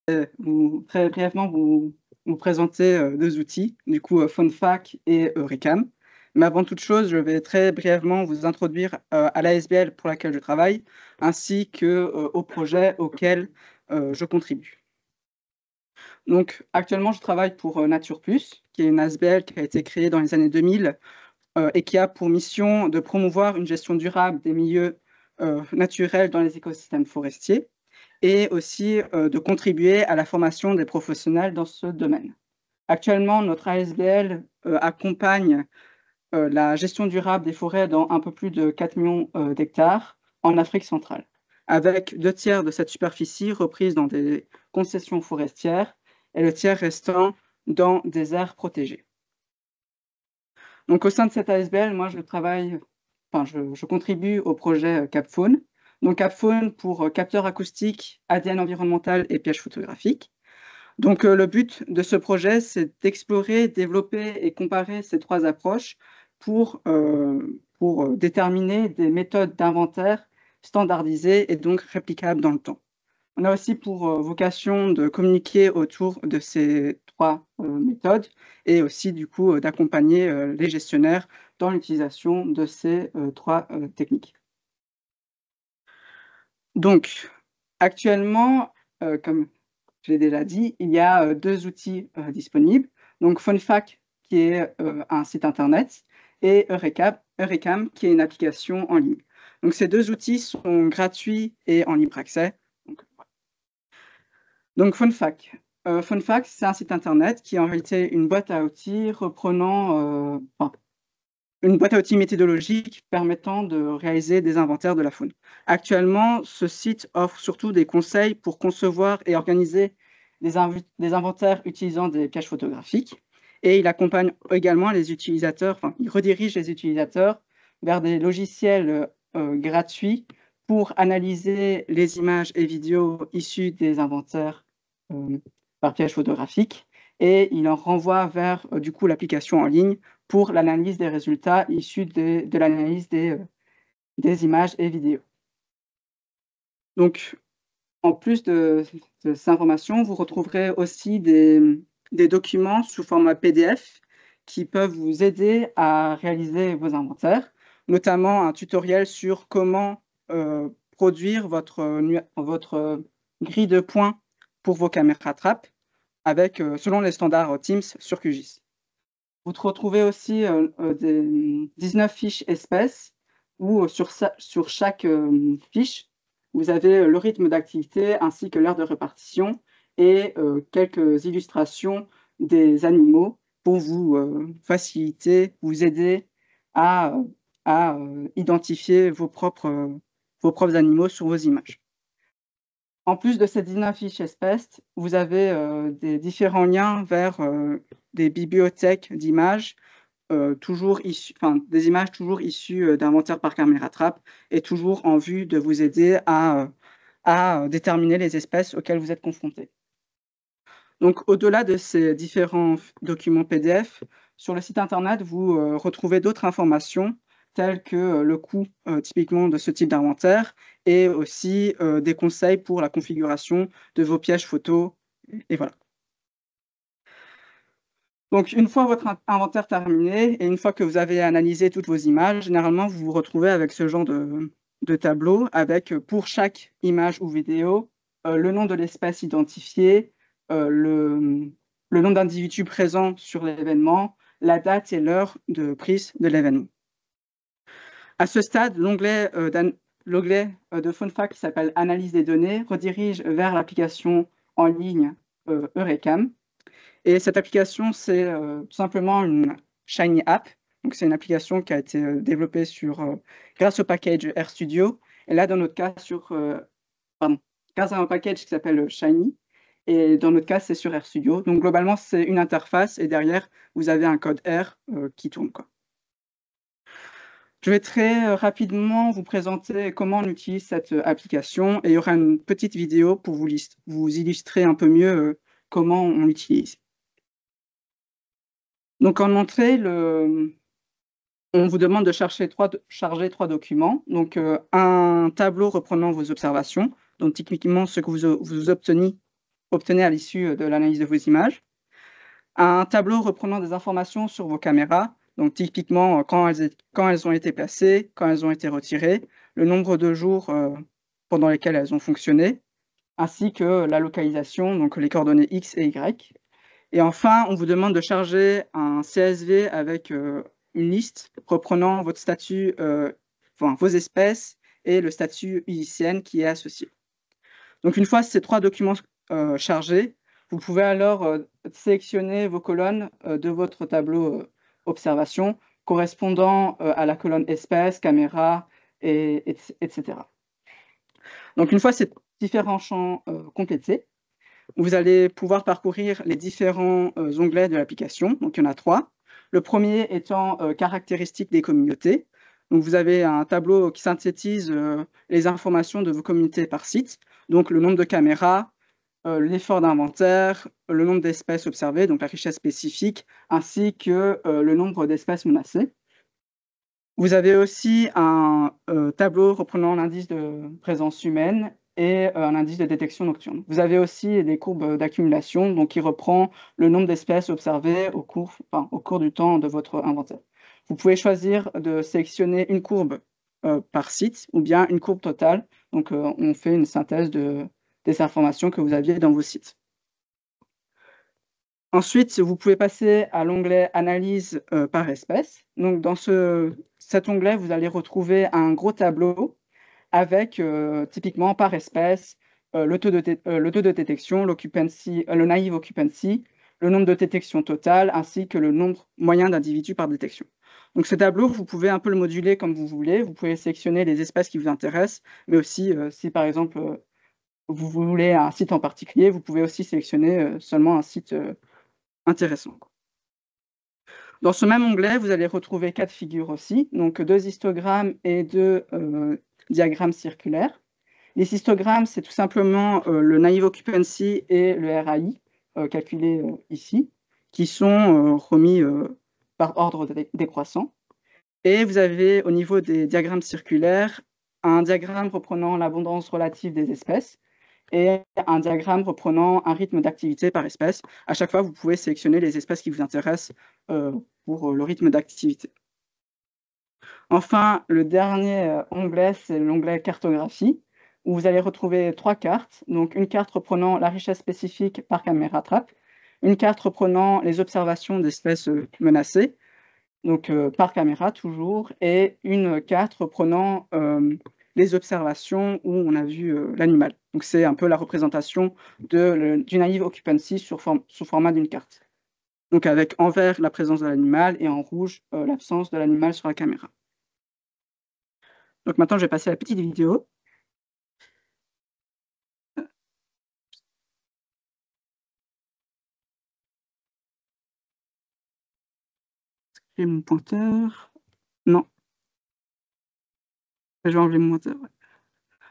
très brièvement vous présenter deux outils, du coup PhoneFac et Recam. Mais avant toute chose, je vais très brièvement vous introduire à l'ASBL pour laquelle je travaille, ainsi que au projet auquel je contribue. Donc actuellement, je travaille pour Nature Plus, qui est une ASBL qui a été créée dans les années 2000 et qui a pour mission de promouvoir une gestion durable des milieux naturels dans les écosystèmes forestiers et aussi de contribuer à la formation des professionnels dans ce domaine. Actuellement, notre ASBL accompagne la gestion durable des forêts dans un peu plus de 4 millions d'hectares en Afrique centrale, avec 2 tiers de cette superficie reprise dans des concessions forestières et le tiers restant dans des aires protégées. Donc, au sein de cette ASBL, moi, je contribue au projet CapFaune. Donc, CapFaune pour capteur acoustique, ADN environnemental et piège photographique. Donc, le but de ce projet, c'est d'explorer, développer et comparer ces trois approches pour déterminer des méthodes d'inventaire standardisées et donc réplicables dans le temps. On a aussi pour vocation de communiquer autour de ces trois méthodes et aussi du coup d'accompagner les gestionnaires dans l'utilisation de ces trois techniques. Donc, actuellement, comme je l'ai déjà dit, il y a deux outils disponibles. Donc, PhoneFac, qui est un site internet, et Eurecam, qui est une application en ligne. Donc, ces deux outils sont gratuits et en libre accès. Donc, PhoneFac. PhoneFac, c'est un site internet qui est en réalité une boîte à outils une boîte à outils méthodologique permettant de réaliser des inventaires de la faune. Actuellement, ce site offre surtout des conseils pour concevoir et organiser des inventaires utilisant des caches photographiques. Et il accompagne également les utilisateurs, il redirige les utilisateurs vers des logiciels gratuits pour analyser les images et vidéos issues des inventaires par cache photographique. Et il en renvoie vers du coup l'application en ligne pour l'analyse des résultats issus de l'analyse des images et vidéos. Donc, en plus de ces informations, vous retrouverez aussi des documents sous format PDF qui peuvent vous aider à réaliser vos inventaires, notamment un tutoriel sur comment produire votre grille de points pour vos caméras trappe selon les standards Teams sur QGIS. Vous retrouvez aussi des 19 fiches espèces où sur chaque fiche, vous avez le rythme d'activité ainsi que l'heure de répartition et quelques illustrations des animaux pour vous faciliter, vous aider à, identifier vos propres animaux sur vos images. En plus de ces 19 fiches espèces, vous avez des différents liens vers des bibliothèques d'images, des images toujours issues d'inventaires par caméra trappe et toujours en vue de vous aider à déterminer les espèces auxquelles vous êtes confrontés. Donc, au-delà de ces différents documents PDF, sur le site internet, vous retrouvez d'autres informations telles que le coût typiquement de ce type d'inventaire et aussi des conseils pour la configuration de vos pièges photos. Et voilà. Donc, une fois votre inventaire terminé et une fois que vous avez analysé toutes vos images, généralement, vous vous retrouvez avec ce genre de tableau avec, pour chaque image ou vidéo, le nom de l'espèce identifiée, le nombre d'individus présents sur l'événement, la date et l'heure de prise de l'événement. À ce stade, l'onglet de PhoneFac qui s'appelle Analyse des données redirige vers l'application en ligne Eurecam. Et cette application, c'est tout simplement une Shiny App. Donc, c'est une application qui a été développée grâce au package RStudio. Et là, dans notre cas, grâce à un package qui s'appelle Shiny. Et dans notre cas, c'est sur RStudio. Donc, globalement, c'est une interface. Et derrière, vous avez un code R qui tourne, quoi. Je vais très rapidement vous présenter comment on utilise cette application. Et il y aura une petite vidéo pour vous illustrer un peu mieux comment on l'utilise. Donc, en entrée, on vous demande de charger trois documents. Donc, un tableau reprenant vos observations, donc typiquement ce que vous obtenez obtenez à l'issue de l'analyse de vos images. Un tableau reprenant des informations sur vos caméras, donc typiquement quand elles ont été placées, quand elles ont été retirées, le nombre de jours pendant lesquels elles ont fonctionné, ainsi que la localisation, donc les coordonnées X et Y. Et enfin, on vous demande de charger un CSV avec une liste reprenant votre statut, vos espèces et le statut UICN qui est associé. Donc une fois ces 3 documents chargés, vous pouvez alors sélectionner vos colonnes de votre tableau observation correspondant à la colonne espèce, caméra, etc. Donc une fois ces différents champs complétés, vous allez pouvoir parcourir les différents onglets de l'application. Donc, il y en a 3. Le premier étant caractéristiques des communautés. Donc, vous avez un tableau qui synthétise les informations de vos communautés par site. Donc, le nombre de caméras, l'effort d'inventaire, le nombre d'espèces observées, donc la richesse spécifique, ainsi que le nombre d'espèces menacées. Vous avez aussi un tableau reprenant l'indice de présence humaine et un indice de détection nocturne. Vous avez aussi des courbes d'accumulation, donc qui reprend le nombre d'espèces observées au cours du temps de votre inventaire. Vous pouvez choisir de sélectionner une courbe par site ou bien une courbe totale. Donc, on fait une synthèse des informations que vous aviez dans vos sites. Ensuite, vous pouvez passer à l'onglet Analyse par espèce. Donc, dans cet onglet, vous allez retrouver un gros tableau avec typiquement par espèce le taux de détection, le naive occupancy, le nombre de détections totales, ainsi que le nombre moyen d'individus par détection. Donc, ce tableau, vous pouvez un peu le moduler comme vous voulez. Vous pouvez sélectionner les espèces qui vous intéressent, mais aussi, si par exemple, vous voulez un site en particulier, vous pouvez aussi sélectionner seulement un site intéressant. Dans ce même onglet, vous allez retrouver 4 figures aussi, donc 2 histogrammes et 2 diagrammes circulaires. Les histogrammes, c'est tout simplement le naive occupancy et le RAI, calculés ici, qui sont remis par ordre décroissant. Et vous avez au niveau des diagrammes circulaires, un diagramme reprenant l'abondance relative des espèces, et un diagramme reprenant un rythme d'activité par espèce. À chaque fois, vous pouvez sélectionner les espèces qui vous intéressent pour le rythme d'activité. Enfin, le dernier onglet, c'est l'onglet cartographie, où vous allez retrouver 3 cartes. Donc, une carte reprenant la richesse spécifique par caméra trappe, une carte reprenant les observations d'espèces menacées, donc par caméra toujours, et une carte reprenant les observations où on a vu l'animal. Donc c'est un peu la représentation du naive occupancy sous format d'une carte. Donc avec en vert la présence de l'animal et en rouge l'absence de l'animal sur la caméra. Donc maintenant je vais passer à la petite vidéo. J'ai mon pointeur. Non. Je vais enlever mon pointeur. Ouais.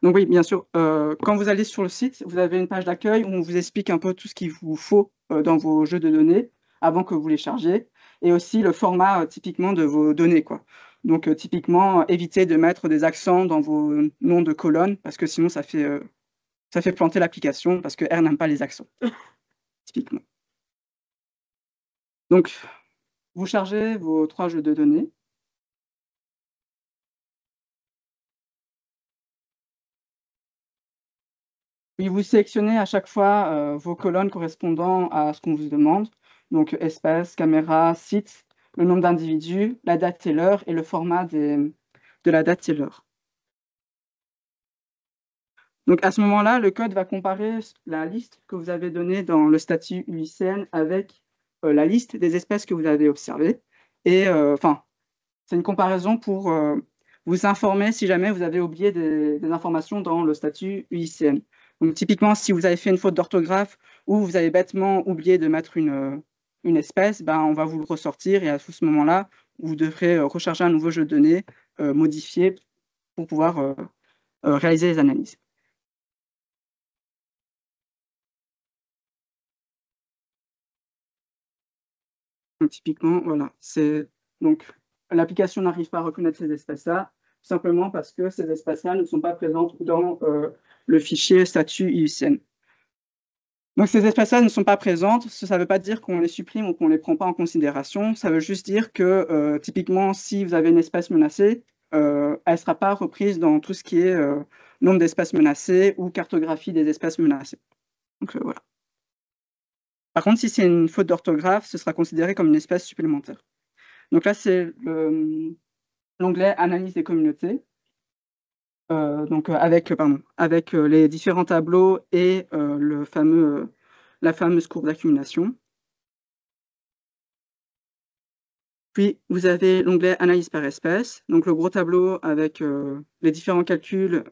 Donc oui, bien sûr, quand vous allez sur le site, vous avez une page d'accueil où on vous explique un peu tout ce qu'il vous faut dans vos jeux de données avant que vous les chargiez, et aussi le format typiquement de vos données, quoi. Donc typiquement, évitez de mettre des accents dans vos noms de colonnes, parce que sinon ça fait planter l'application, parce que R n'aime pas les accents, typiquement. Donc, vous chargez vos 3 jeux de données. Oui, vous sélectionnez à chaque fois vos colonnes correspondant à ce qu'on vous demande. Donc, espèce, caméra, site, le nombre d'individus, la date et l'heure et le format de la date et l'heure. Donc, à ce moment-là, le code va comparer la liste que vous avez donnée dans le statut UICN avec la liste des espèces que vous avez observées. Et c'est une comparaison pour vous informer si jamais vous avez oublié des informations dans le statut UICN. Donc, typiquement, si vous avez fait une faute d'orthographe ou vous avez bêtement oublié de mettre une espèce, on va vous le ressortir et à ce moment-là, vous devrez recharger un nouveau jeu de données modifié pour pouvoir réaliser les analyses. Donc, typiquement, voilà, donc l'application n'arrive pas à reconnaître ces espèces-là, simplement parce que ces espèces-là ne sont pas présentes dans le fichier statut IUCN. Donc ces espèces-là ne sont pas présentes. Ça ne veut pas dire qu'on les supprime ou qu'on ne les prend pas en considération. Ça veut juste dire que, typiquement, si vous avez une espèce menacée, elle ne sera pas reprise dans tout ce qui est nombre d'espèces menacées ou cartographie des espèces menacées. Donc voilà. Par contre, si c'est une faute d'orthographe, ce sera considéré comme une espèce supplémentaire. Donc là, c'est l'onglet Analyse des communautés. Donc avec les différents tableaux et la fameuse courbe d'accumulation. Puis vous avez l'onglet Analyse par espèce, donc le gros tableau avec les différents calculs,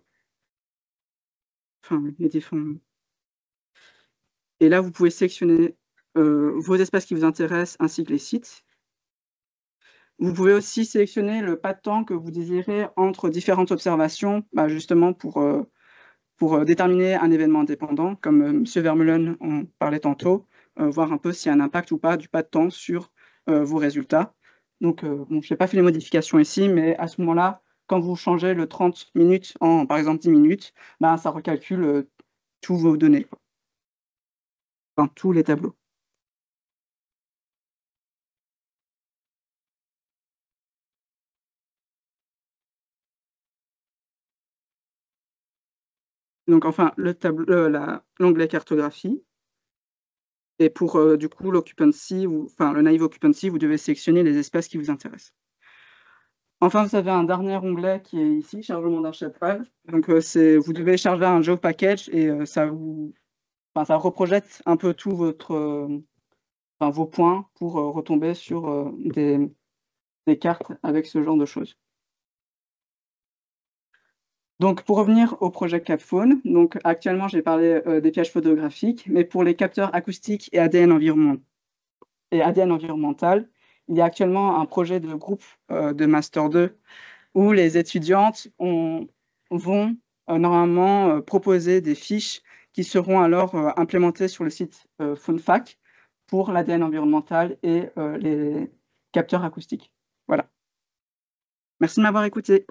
et là vous pouvez sélectionner vos espèces qui vous intéressent ainsi que les sites. Vous pouvez aussi sélectionner le pas de temps que vous désirez entre différentes observations, justement pour déterminer un événement indépendant, comme M. Vermeulen en parlait tantôt, voir un peu s'il y a un impact ou pas du pas de temps sur vos résultats. Donc, je n'ai pas fait les modifications ici, mais à ce moment-là, quand vous changez le 30 minutes en, par exemple, 10 minutes, ça recalcule tous vos données, enfin, tous les tableaux. Donc, enfin, l'onglet cartographie. Et pour, du coup, l'occupancy, le naive occupancy, vous devez sélectionner les espèces qui vous intéressent. Enfin, vous avez un dernier onglet qui est ici, chargement d'un shapefile. Donc, vous devez charger un Geopackage package et ça reprojette un peu tout vos points pour retomber sur des cartes avec ce genre de choses. Donc, pour revenir au projet CapFaune, donc actuellement, j'ai parlé des pièges photographiques, mais pour les capteurs acoustiques et ADN environnemental, il y a actuellement un projet de groupe de Master 2 où les étudiantes vont normalement proposer des fiches qui seront alors implémentées sur le site FoneFac pour l'ADN environnemental et les capteurs acoustiques. Voilà. Merci de m'avoir écouté.